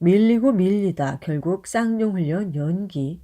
밀리고 밀리다 결국 쌍용훈련 연기.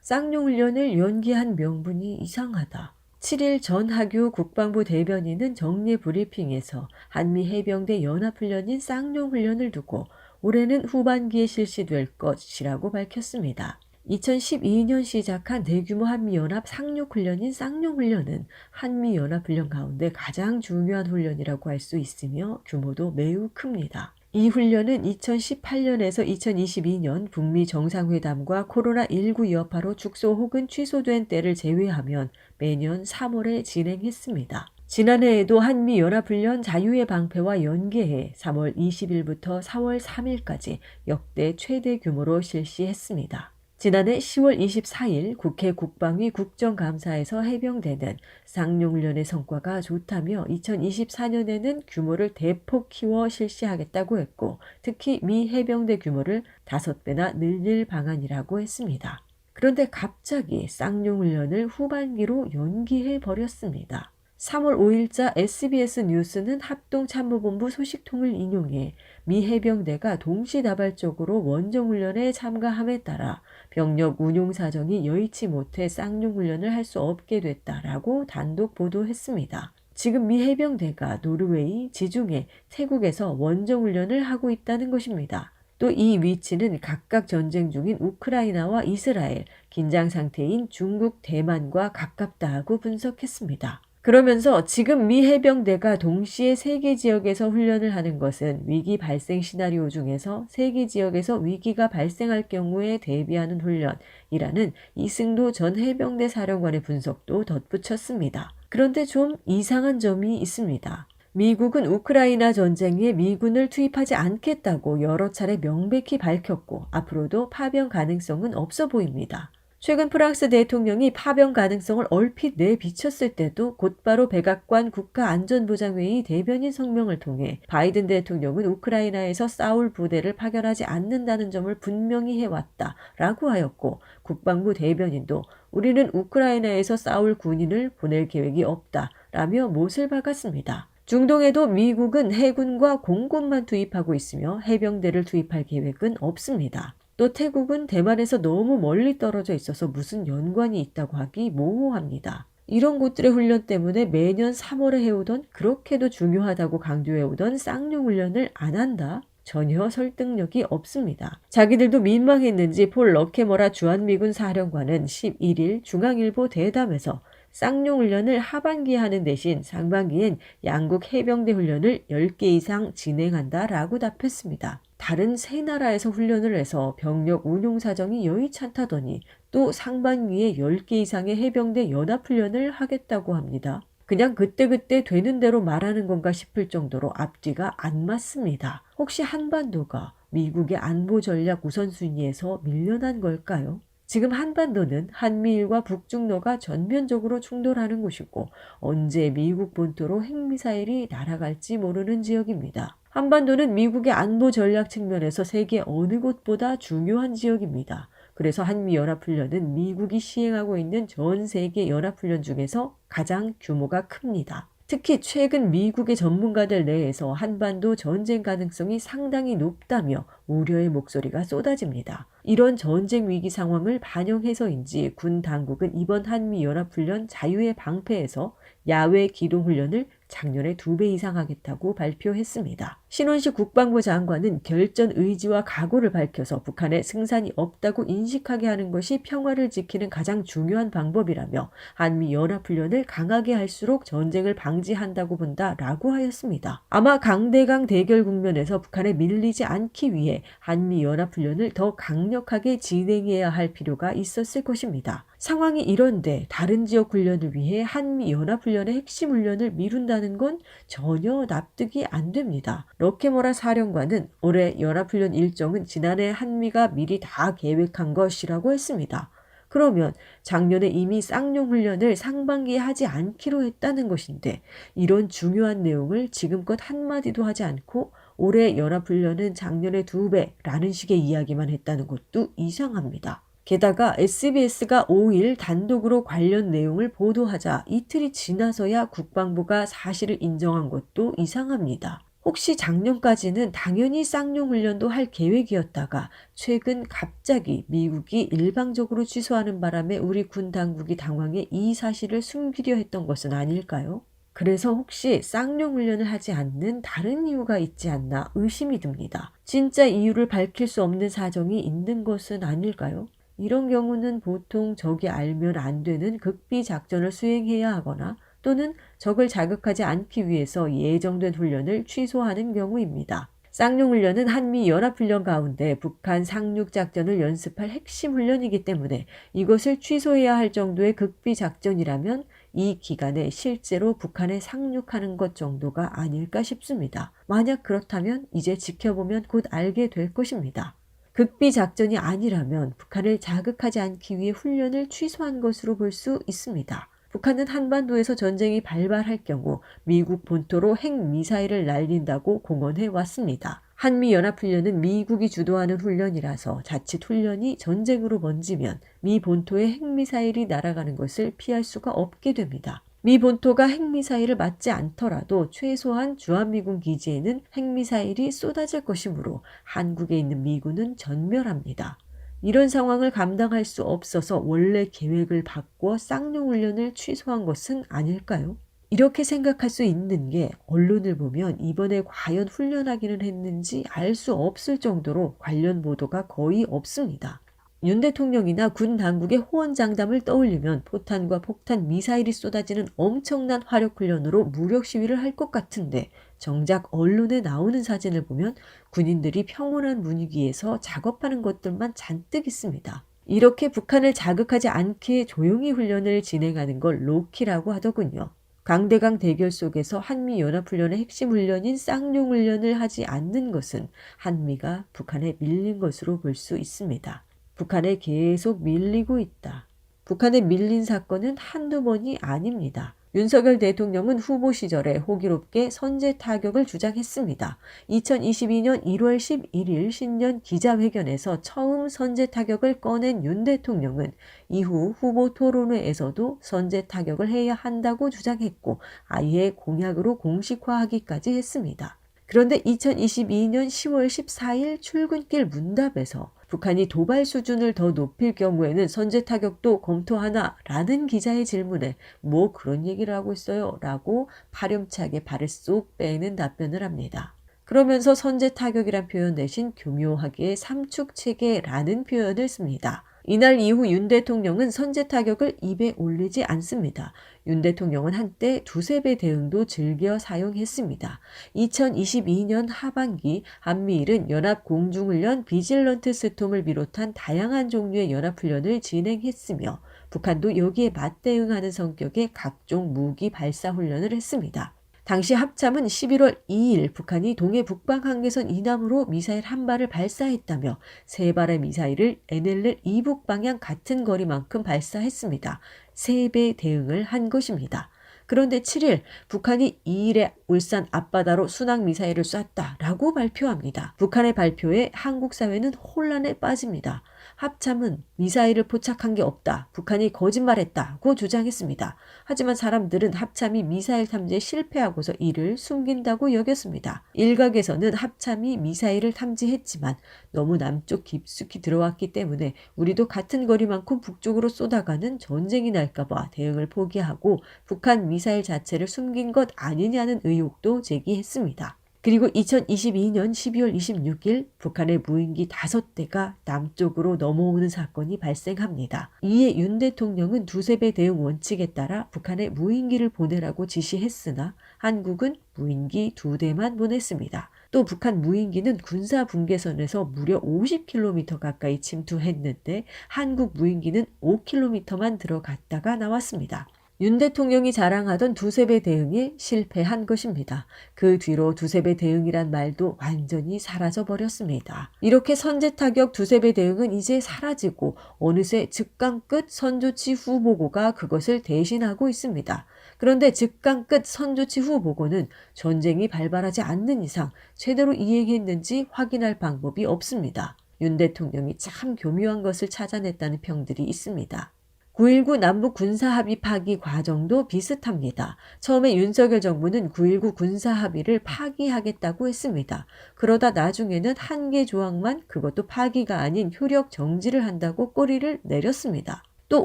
쌍용훈련을 연기한 명분이 이상하다. 7일 전하규 국방부 대변인은 정례 브리핑에서 한미해병대 연합훈련인 쌍용훈련을 두고 올해는 후반기에 실시될 것이라고 밝혔습니다. 2012년 시작한 대규모 한미연합 상륙훈련인 쌍용훈련은 한미연합훈련 가운데 가장 중요한 훈련이라고 할 수 있으며 규모도 매우 큽니다. 이 훈련은 2018년에서 2022년 북미 정상회담과 코로나19 여파로 축소 혹은 취소된 때를 제외하면 매년 3월에 진행했습니다. 지난해에도 한미연합훈련 자유의 방패와 연계해 3월 20일부터 4월 3일까지 역대 최대 규모로 실시했습니다. 지난해 10월 24일 국회 국방위 국정감사에서 해병대는 쌍용훈련의 성과가 좋다며 2024년에는 규모를 대폭 키워 실시하겠다고 했고 특히 미 해병대 규모를 5배나 늘릴 방안이라고 했습니다. 그런데 갑자기 쌍용훈련을 후반기로 연기해 버렸습니다. 3월 5일자 SBS 뉴스는 합동참모본부 소식통을 인용해 미 해병대가 동시다발적으로 원정훈련에 참가함에 따라 병력 운용 사정이 여의치 못해 쌍용훈련을 할 수 없게 됐다라고 단독 보도했습니다. 지금 미 해병대가 노르웨이, 지중해, 태국에서 원정훈련을 하고 있다는 것입니다. 또 이 위치는 각각 전쟁 중인 우크라이나와 이스라엘, 긴장 상태인 중국, 대만과 가깝다고 분석했습니다. 그러면서 지금 미 해병대가 동시에 3개 지역에서 훈련을 하는 것은 위기 발생 시나리오 중에서 3개 지역에서 위기가 발생할 경우에 대비하는 훈련이라는 이승도 전 해병대 사령관의 분석도 덧붙였습니다. 그런데 좀 이상한 점이 있습니다. 미국은 우크라이나 전쟁에 미군을 투입하지 않겠다고 여러 차례 명백히 밝혔고 앞으로도 파병 가능성은 없어 보입니다. 최근 프랑스 대통령이 파병 가능성을 얼핏 내비쳤을 때도 곧바로 백악관 국가안전보장회의 대변인 성명을 통해 바이든 대통령은 우크라이나에서 싸울 부대를 파견하지 않는다는 점을 분명히 해왔다라고 하였고 국방부 대변인도 우리는 우크라이나에서 싸울 군인을 보낼 계획이 없다라며 못을 박았습니다. 중동에도 미국은 해군과 공군만 투입하고 있으며 해병대를 투입할 계획은 없습니다. 또 태국은 대만에서 너무 멀리 떨어져 있어서 무슨 연관이 있다고 하기 모호합니다. 이런 곳들의 훈련 때문에 매년 3월에 해오던 그렇게도 중요하다고 강조해오던 쌍용훈련을 안 한다? 전혀 설득력이 없습니다. 자기들도 민망했는지 폴 러케머라 주한미군 사령관은 11일 중앙일보 대담에서 쌍용훈련을 하반기에 하는 대신 상반기엔 양국 해병대 훈련을 10개 이상 진행한다라고 답했습니다. 다른 세 나라에서 훈련을 해서 병력 운용 사정이 여의치 않다더니 또 상반기에 10개 이상의 해병대 연합훈련을 하겠다고 합니다. 그냥 그때그때 되는 대로 말하는 건가 싶을 정도로 앞뒤가 안 맞습니다. 혹시 한반도가 미국의 안보 전략 우선순위에서 밀려난 걸까요? 지금 한반도는 한미일과 북중로가 전면적으로 충돌하는 곳이고 언제 미국 본토로 핵미사일이 날아갈지 모르는 지역입니다. 한반도는 미국의 안보 전략 측면에서 세계 어느 곳보다 중요한 지역입니다. 그래서 한미연합훈련은 미국이 시행하고 있는 전 세계 연합훈련 중에서 가장 규모가 큽니다. 특히 최근 미국의 전문가들 내에서 한반도 전쟁 가능성이 상당히 높다며 우려의 목소리가 쏟아집니다. 이런 전쟁 위기 상황을 반영해서인지 군 당국은 이번 한미연합훈련 자유의 방패에서 야외 기동훈련을 작년에 2배 이상 하겠다고 발표했습니다. 신원식 국방부 장관은 결전 의지와 각오를 밝혀서 북한에 승산이 없다고 인식하게 하는 것이 평화를 지키는 가장 중요한 방법이라며 한미연합훈련을 강하게 할수록 전쟁을 방지한다고 본다라고 하였습니다. 아마 강대강 대결 국면에서 북한에 밀리지 않기 위해 한미연합훈련을 더 강력하게 진행해야 할 필요가 있었을 것입니다. 상황이 이런데 다른 지역 훈련을 위해 한미연합훈련의 핵심 훈련을 미룬다는 건 전혀 납득이 안 됩니다. 러케머라 사령관은 올해 연합훈련 일정은 지난해 한미가 미리 다 계획한 것이라고 했습니다. 그러면 작년에 이미 쌍용훈련을 상반기에 하지 않기로 했다는 것인데 이런 중요한 내용을 지금껏 한마디도 하지 않고 올해 연합훈련은 작년에 2배라는 식의 이야기만 했다는 것도 이상합니다. 게다가 SBS가 5일 단독으로 관련 내용을 보도하자 이틀이 지나서야 국방부가 사실을 인정한 것도 이상합니다. 혹시 작년까지는 당연히 쌍용 훈련도 할 계획이었다가 최근 갑자기 미국이 일방적으로 취소하는 바람에 우리 군 당국이 당황해 이 사실을 숨기려 했던 것은 아닐까요? 그래서 혹시 쌍용 훈련을 하지 않는 다른 이유가 있지 않나 의심이 듭니다. 진짜 이유를 밝힐 수 없는 사정이 있는 것은 아닐까요? 이런 경우는 보통 적이 알면 안 되는 극비 작전을 수행해야 하거나 또는 적을 자극하지 않기 위해서 예정된 훈련을 취소하는 경우입니다. 쌍용 훈련은 한미 연합훈련 가운데 북한 상륙작전을 연습할 핵심 훈련이기 때문에 이것을 취소해야 할 정도의 극비 작전이라면 이 기간에 실제로 북한에 상륙하는 것 정도가 아닐까 싶습니다. 만약 그렇다면 이제 지켜보면 곧 알게 될 것입니다. 극비 작전이 아니라면 북한을 자극하지 않기 위해 훈련을 취소한 것으로 볼 수 있습니다. 북한은 한반도에서 전쟁이 발발할 경우 미국 본토로 핵미사일을 날린다고 공언해 왔습니다. 한미연합훈련은 미국이 주도하는 훈련이라서 자칫 훈련이 전쟁으로 번지면 미 본토에 핵미사일이 날아가는 것을 피할 수가 없게 됩니다. 미 본토가 핵미사일을 맞지 않더라도 최소한 주한미군 기지에는 핵미사일이 쏟아질 것이므로 한국에 있는 미군은 전멸합니다. 이런 상황을 감당할 수 없어서 원래 계획을 바꿔 쌍용훈련을 취소한 것은 아닐까요? 이렇게 생각할 수 있는 게 언론을 보면 이번에 과연 훈련하기는 했는지 알 수 없을 정도로 관련 보도가 거의 없습니다. 윤 대통령이나 군 당국의 호언장담을 떠올리면 포탄과 폭탄 미사일이 쏟아지는 엄청난 화력훈련으로 무력 시위를 할 것 같은데 정작 언론에 나오는 사진을 보면 군인들이 평온한 분위기에서 작업하는 것들만 잔뜩 있습니다. 이렇게 북한을 자극하지 않게 조용히 훈련을 진행하는 걸 로키라고 하더군요. 강대강 대결 속에서 한미연합훈련의 핵심 훈련인 쌍용훈련을 하지 않는 것은 한미가 북한에 밀린 것으로 볼 수 있습니다. 북한에 계속 밀리고 있다. 북한에 밀린 사건은 한두 번이 아닙니다. 윤석열 대통령은 후보 시절에 호기롭게 선제 타격을 주장했습니다. 2022년 1월 11일 신년 기자회견에서 처음 선제 타격을 꺼낸 윤 대통령은 이후 후보 토론회에서도 선제 타격을 해야 한다고 주장했고 아예 공약으로 공식화하기까지 했습니다. 그런데 2022년 10월 14일 출근길 문답에서 북한이 도발 수준을 더 높일 경우에는 선제 타격도 검토하나? 라는 기자의 질문에 뭐 그런 얘기를 하고 있어요? 라고 파렴치하게 발을 쏙 빼는 답변을 합니다. 그러면서 선제 타격이란 표현 대신 교묘하게 삼축체계라는 표현을 씁니다. 이날 이후 윤 대통령은 선제 타격을 입에 올리지 않습니다. 윤 대통령은 한때 두세 배 대응도 즐겨 사용했습니다. 2022년 하반기 한미일은 연합공중훈련 비질런트 스톰을 비롯한 다양한 종류의 연합훈련을 진행했으며 북한도 여기에 맞대응하는 성격의 각종 무기 발사 훈련을 했습니다. 당시 합참은 11월 2일 북한이 동해 북방 한계선 이남으로 미사일 한 발을 발사했다며 세 발의 미사일을 NLL 이북 방향 같은 거리만큼 발사했습니다. 3배 대응을 한 것입니다. 그런데 7일 북한이 2일에 울산 앞바다로 순항미사일을 쐈다라고 발표합니다. 북한의 발표에 한국 사회는 혼란에 빠집니다. 합참은 미사일을 포착한 게 없다. 북한이 거짓말했다고 주장했습니다. 하지만 사람들은 합참이 미사일 탐지에 실패하고서 이를 숨긴다고 여겼습니다. 일각에서는 합참이 미사일을 탐지했지만 너무 남쪽 깊숙이 들어왔기 때문에 우리도 같은 거리만큼 북쪽으로 쏟아가는 전쟁이 날까봐 대응을 포기하고 북한 미사일 자체를 숨긴 것 아니냐는 의혹도 제기했습니다. 그리고 2022년 12월 26일 북한의 무인기 5대가 남쪽으로 넘어오는 사건이 발생합니다. 이에 윤 대통령은 두세 배 대응 원칙에 따라 북한에 무인기를 보내라고 지시했으나 한국은 무인기 2대만 보냈습니다. 또 북한 무인기는 군사 분계선에서 무려 50km 가까이 침투했는데 한국 무인기는 5km만 들어갔다가 나왔습니다. 윤 대통령이 자랑하던 두세 배 대응에 실패한 것입니다. 그 뒤로 두세 배 대응이란 말도 완전히 사라져버렸습니다. 이렇게 선제 타격 두세 배 대응은 이제 사라지고 어느새 즉강 끝 선조치 후 보고가 그것을 대신하고 있습니다. 그런데 즉강 끝 선조치 후 보고는 전쟁이 발발하지 않는 이상 제대로 이행했는지 확인할 방법이 없습니다. 윤 대통령이 참 교묘한 것을 찾아냈다는 평들이 있습니다. 9.19 남북 군사합의 파기 과정도 비슷합니다. 처음에 윤석열 정부는 9.19 군사합의를 파기하겠다고 했습니다. 그러다 나중에는 한 개 조항만, 그것도 파기가 아닌 효력 정지를 한다고 꼬리를 내렸습니다. 또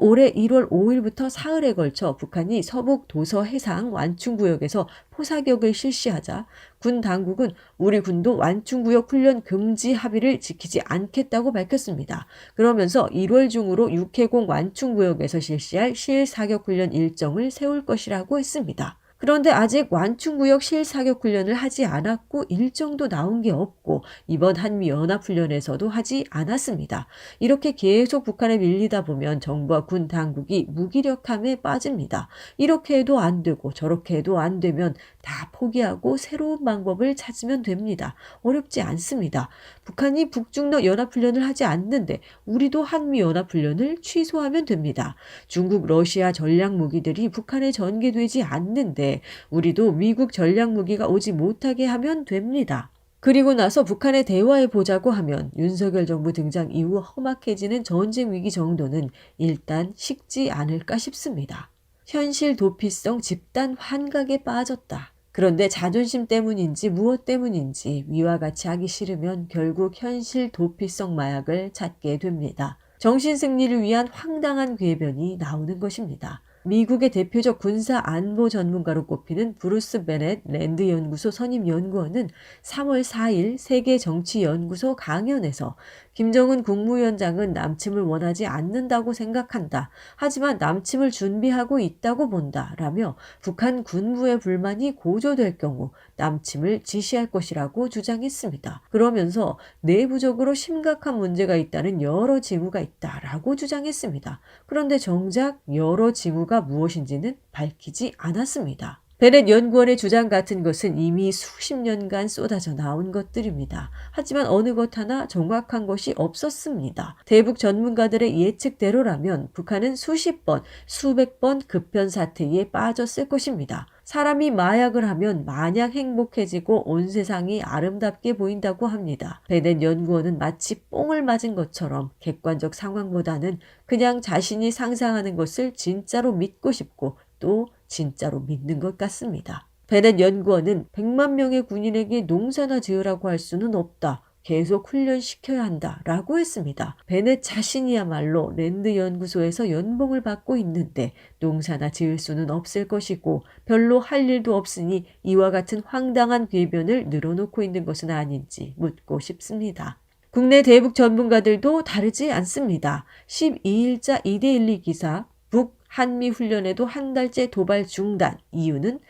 올해 1월 5일부터 사흘에 걸쳐 북한이 서북 도서 해상 완충구역에서 포사격을 실시하자 군 당국은 우리 군도 완충구역 훈련 금지 합의를 지키지 않겠다고 밝혔습니다. 그러면서 1월 중으로 육해공 완충구역에서 실시할 실사격 훈련 일정을 세울 것이라고 했습니다. 그런데 아직 완충구역 실사격 훈련을 하지 않았고 일정도 나온 게 없고 이번 한미연합훈련에서도 하지 않았습니다. 이렇게 계속 북한에 밀리다 보면 정부와 군 당국이 무기력함에 빠집니다. 이렇게 해도 안 되고 저렇게 해도 안 되면 다 포기하고 새로운 방법을 찾으면 됩니다. 어렵지 않습니다. 북한이 북중러 연합훈련을 하지 않는데 우리도 한미연합훈련을 취소하면 됩니다. 중국, 러시아 전략무기들이 북한에 전개되지 않는데 우리도 미국 전략무기가 오지 못하게 하면 됩니다. 그리고 나서 북한에 대화해 보자고 하면 윤석열 정부 등장 이후 험악해지는 전쟁 위기 정도는 일단 식지 않을까 싶습니다. 현실 도피성 집단 환각에 빠졌다. 그런데 자존심 때문인지 무엇 때문인지 위와 같이 하기 싫으면 결국 현실 도피성 마약을 찾게 됩니다. 정신 승리를 위한 황당한 궤변이 나오는 것입니다. 미국의 대표적 군사 안보 전문가로 꼽히는 브루스 베넷 랜드 연구소 선임 연구원은 3월 4일 세계 정치 연구소 강연에서 김정은 국무위원장은 남침을 원하지 않는다고 생각한다. 하지만 남침을 준비하고 있다고 본다. 라며 북한 군부의 불만이 고조될 경우 남침을 지시할 것이라고 주장했습니다. 그러면서 내부적으로 심각한 문제가 있다는 여러 징후가 있다라고 주장했습니다. 그런데 정작 여러 징후가 무엇인지는 밝히지 않았습니다. 베넷 연구원의 주장 같은 것은 이미 수십 년간 쏟아져 나온 것들입니다. 하지만 어느 것 하나 정확한 것이 없었습니다. 대북 전문가들의 예측대로라면 북한은 수십 번, 수백 번 급변 사태에 빠졌을 것입니다. 사람이 마약을 하면 마냥 행복해지고 온 세상이 아름답게 보인다고 합니다. 베넷 연구원은 마치 뽕을 맞은 것처럼 객관적 상황보다는 그냥 자신이 상상하는 것을 진짜로 믿고 싶고 또 진짜로 믿는 것 같습니다. 베넷 연구원은 100만 명의 군인에게 농사나 지으라고 할 수는 없다. 계속 훈련시켜야 한다. 라고 했습니다. 베넷 자신이야말로 랜드 연구소에서 연봉을 받고 있는데 농사나 지을 수는 없을 것이고 별로 할 일도 없으니 이와 같은 황당한 궤변을 늘어놓고 있는 것은 아닌지 묻고 싶습니다. 국내 대북 전문가들도 다르지 않습니다. 12일자 2대12 기사 북 한미 훈련에도 한 달째 도발 중단. 이유는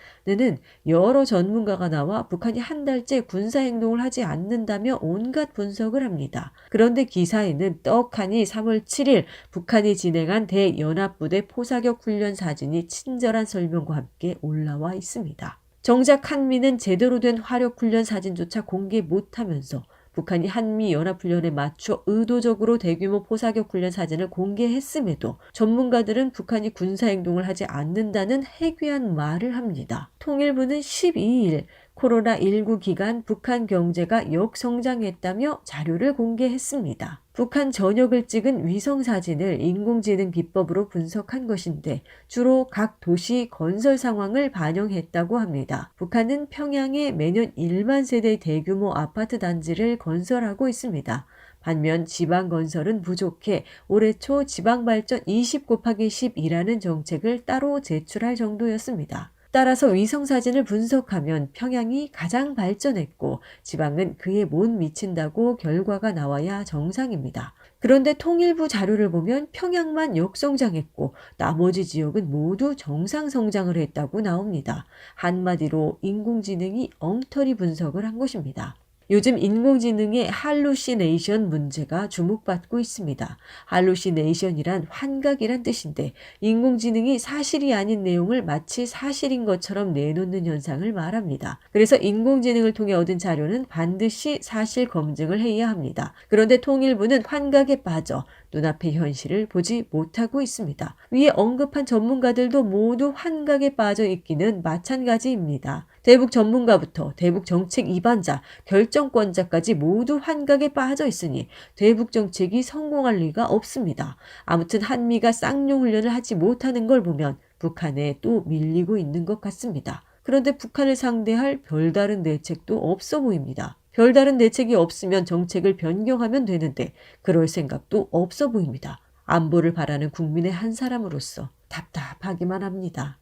여러 전문가가 나와 북한이 한 달째 군사행동을 하지 않는다며 온갖 분석을 합니다. 그런데 기사에는 떡하니 3월 7일 북한이 진행한 대연합부대 포사격 훈련 사진이 친절한 설명과 함께 올라와 있습니다. 정작 한미는 제대로 된 화력 훈련 사진조차 공개 못하면서 북한이 한미연합훈련에 맞춰 의도적으로 대규모 포사격 훈련 사진을 공개했음에도 전문가들은 북한이 군사행동을 하지 않는다는 해괴한 말을 합니다. 통일부는 12일 코로나19 기간 북한 경제가 역성장했다며 자료를 공개했습니다. 북한 전역을 찍은 위성사진을 인공지능 기법으로 분석한 것인데 주로 각 도시 건설 상황을 반영했다고 합니다. 북한은 평양에 매년 1만 세대의 대규모 아파트 단지를 건설하고 있습니다. 반면 지방건설은 부족해 올해 초 지방발전 20곱하기10이라는 정책을 따로 제출할 정도였습니다. 따라서 위성사진을 분석하면 평양이 가장 발전했고 지방은 그에 못 미친다고 결과가 나와야 정상입니다. 그런데 통일부 자료를 보면 평양만 역성장했고 나머지 지역은 모두 정상성장을 했다고 나옵니다. 한마디로 인공지능이 엉터리 분석을 한 것입니다. 요즘 인공지능의 할루시네이션 문제가 주목받고 있습니다. 할루시네이션이란 환각이란 뜻인데 인공지능이 사실이 아닌 내용을 마치 사실인 것처럼 내놓는 현상을 말합니다. 그래서 인공지능을 통해 얻은 자료는 반드시 사실 검증을 해야 합니다. 그런데 통일부는 환각에 빠져 눈앞의 현실을 보지 못하고 있습니다. 위에 언급한 전문가들도 모두 환각에 빠져 있기는 마찬가지입니다. 대북 전문가부터 대북 정책 입안자, 결정권자까지 모두 환각에 빠져 있으니 대북 정책이 성공할 리가 없습니다. 아무튼 한미가 쌍용훈련을 하지 못하는 걸 보면 북한에 또 밀리고 있는 것 같습니다. 그런데 북한을 상대할 별다른 대책도 없어 보입니다. 별다른 대책이 없으면 정책을 변경하면 되는데 그럴 생각도 없어 보입니다. 안보를 바라는 국민의 한 사람으로서 답답하기만 합니다.